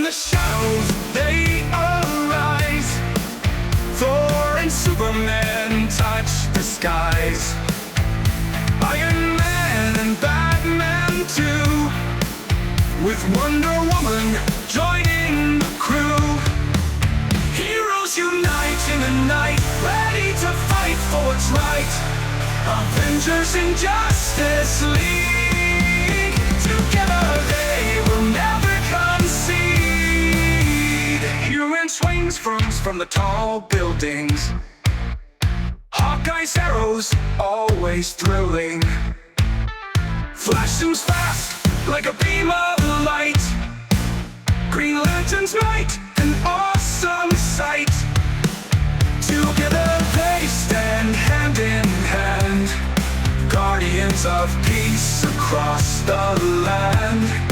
From the shadows they arise. Thor and Superman touch the skies. Iron Man and Batman too, with Wonder Woman joining the crew. Heroes unite in the night, ready to fight for what's right. Avengers in Justice League, together they will never concede. Human swings from the tall buildings. Hawkeye's arrows, always thrilling. Flash zooms fast, like a beam of light. Green Lantern's might, an awesome sight. Together they stand hand in hand, guardians of peace across the land.